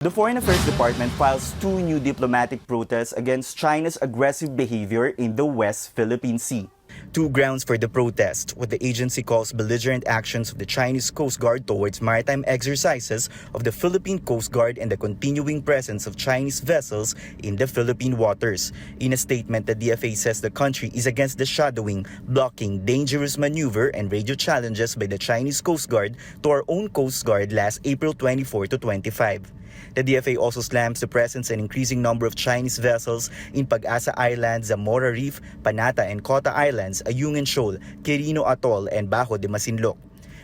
The Foreign Affairs Department files 2 new diplomatic protests against China's aggressive behavior in the West Philippine Sea. 2 grounds for the protest, what the agency calls belligerent actions of the Chinese Coast Guard towards maritime exercises of the Philippine Coast Guard and the continuing presence of Chinese vessels in the Philippine waters. In a statement, the DFA says the country is against the shadowing, blocking, dangerous maneuver and radio challenges by the Chinese Coast Guard to our own Coast Guard last April 24 to 25. The DFA also slams the presence and increasing number of Chinese vessels in Pag-asa Island, Zamora Reef, Panata and Cota Islands, Ayungin Shoal, Quirino Atoll, and Bajo de Masinloc.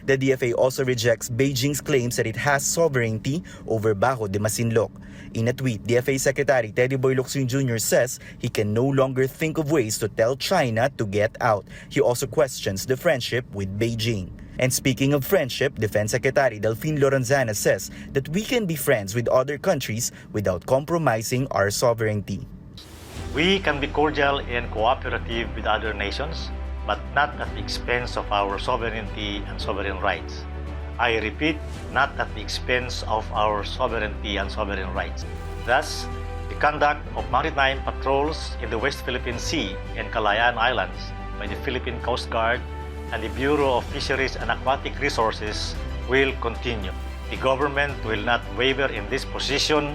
The DFA also rejects Beijing's claims that it has sovereignty over Bajo de Masinloc. In a tweet, DFA Secretary Teddy Boy Locsin Jr. says he can no longer think of ways to tell China to get out. He also questions the friendship with Beijing. And speaking of friendship, Defense Secretary Delfin Lorenzana says that we can be friends with other countries without compromising our sovereignty. We can be cordial and cooperative with other nations, but not at the expense of our sovereignty and sovereign rights. I repeat, not at the expense of our sovereignty and sovereign rights. Thus, the conduct of maritime patrols in the West Philippine Sea and Kalayaan Islands by the Philippine Coast Guard and the Bureau of Fisheries and Aquatic Resources will continue. The government will not waver in this position.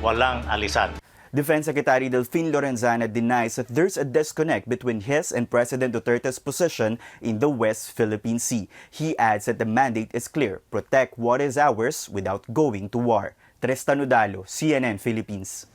Walang alisan. Defense Secretary Delfin Lorenzana denies that there's a disconnect between his and President Duterte's position in the West Philippine Sea. He adds that the mandate is clear: protect what is ours without going to war. Tristan Udalo, CNN Philippines.